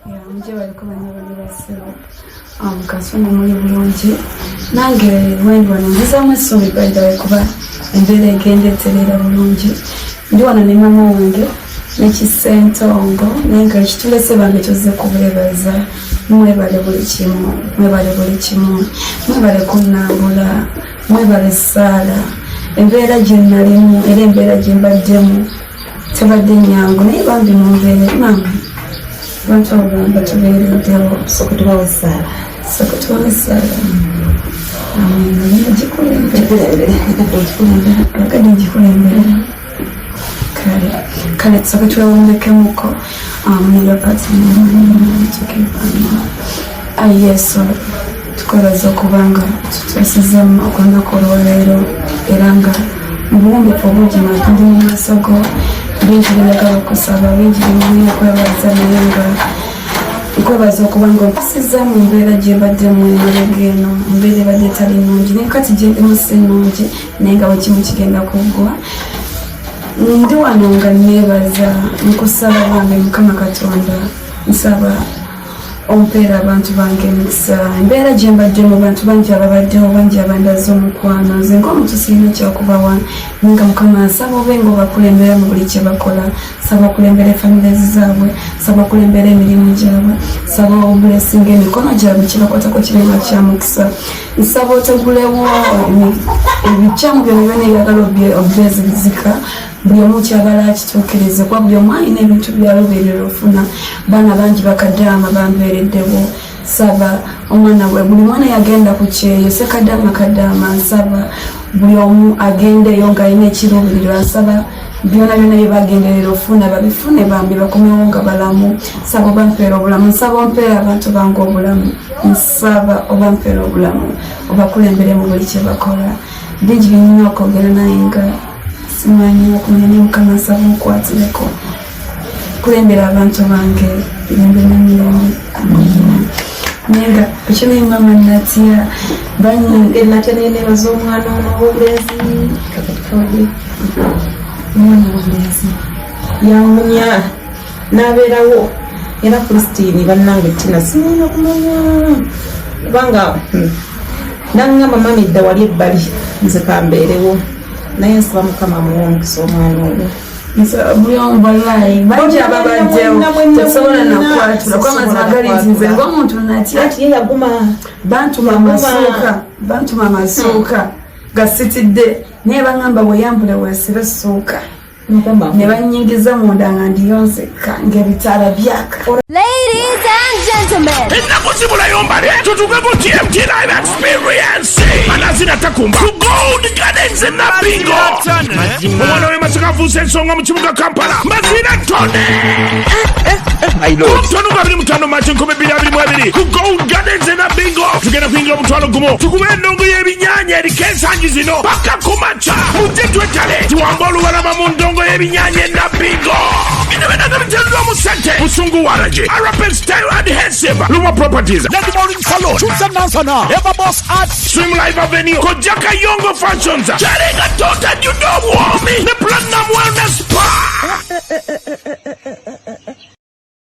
mujye bari kumenya abanyabasiro kasuni muri bulungi nange wendi wano ngezamu essuubi baidawe kuba embeera egendeeterera bulungi ndi wano ne mama wange nekisentongo naye nga ekitulese bange tuzze kubeebaza mwebale buli kimu mwebale kunnambula mwebale saala embeera gye nalimu era embeera gye mbaddemu tebadde nyangu naye bambi mumbeere mama bantu abagamba tubeereddewo sokutubawo saala kadi ngikulembere kale tusooke twewombekemuko yesu tukwebaza okubanga tutwesiza okunaku olwaleero era nga mubuwumbefu obugima ndi mu maaso go bingi byagala okusaba bingi bimanya okwebaza naye nga nkwebaza okubanga onkusiza mu mbeera gye mbaddemu emabega eno embeera ebadde etali nnungi naye kati gye ndimu si nnungi naye nga bwe kimu kigenda kuggwa ndi wano nga neebaza nkusaba bange mukama katonda nsaba ompeera abantu bange emikisa embeera gye mbaddemu bantu bangi ababaddewo bangi abandaza omukwano nze ng'omuntu sirina kyakubawa nga mukama nsaba obe nga obakulembera mu buli kye bakola saba okulembera efamilezi zaabwe saba okulembera emirimu gyabwe saba obulesinga emikono gyabwe kibakwatako kirema kya mukisa nsaba otegulewo ebikyamu byonna byonna ebyagala obyezibizika buli omu kyagala akituukirize kuba buli omu alina ebintu byalubeerera ofuna baana bangi bakadaama bambeereddewo saba omwana we buli mwana yagenda ku kyeyo sekadaama nsaba buli omu agendeyo ng'alina ekiruubiriro asaba byona byona bye bagenderera ofuna babifune bambi bakomewo nga balamu nsaba obampeera obulamu nsaba ompeera abantu bange obulamu nsaba obampeera obulamu obakulembere mu buli kye bakola bingi binyina okwogera naye nga simanyi okumanya mukama nsaba onkwatireko kulembera abantu bange birembe n'emirembe naye nga ekyonaye mama natya natya nenebaza omwana ono w'obulezi omwana w'obulezi yamunya n'abeerawo era Christine bannange tina simanya okumanya kubanga nangamba mami edda wali ebbali nze kambeerewo naye nsaba mukama muwongisa omwana oyo buli omu balayi bangi ababaddewo tesobola nakwatula kuba mazima gali nti nze ng'omuntu natya ye yaguma bantuma amasuuka gasitidde naye bagamba weyambule weesibe essuuka ne banyingiza munda nga ndiyonzeka ng'ebitaala byaka. Ladies and gentlemen, ennaku zibulayo mbale tutuge ku TMT Live Experience anazina takumba ku Gold Gardens e Nabingo omwana we masaka afuuse ensonga mu kibuga Kampala mazina ttone omutono gwa 25 Machi 2022 ku Gold Gardens e Nabingo tugenda kuyingira omutwalo gumu tukube endongo y'ebinyaanya eriko ensangi zino paka ku makya mujje twetale tuwamba olubalama mu ndongo y'ebinyaanya e Nabingo bino benaga biteererwa mu ssente busungu waraje Arapet Style Adhesive Luma Properties Daddy Morning Salon Chutsa Nansana Eva Boss Art Swim Live Avenue Kojaka Yongo Fashions Charenga Tota You Know Me The Platinum Wellness Spa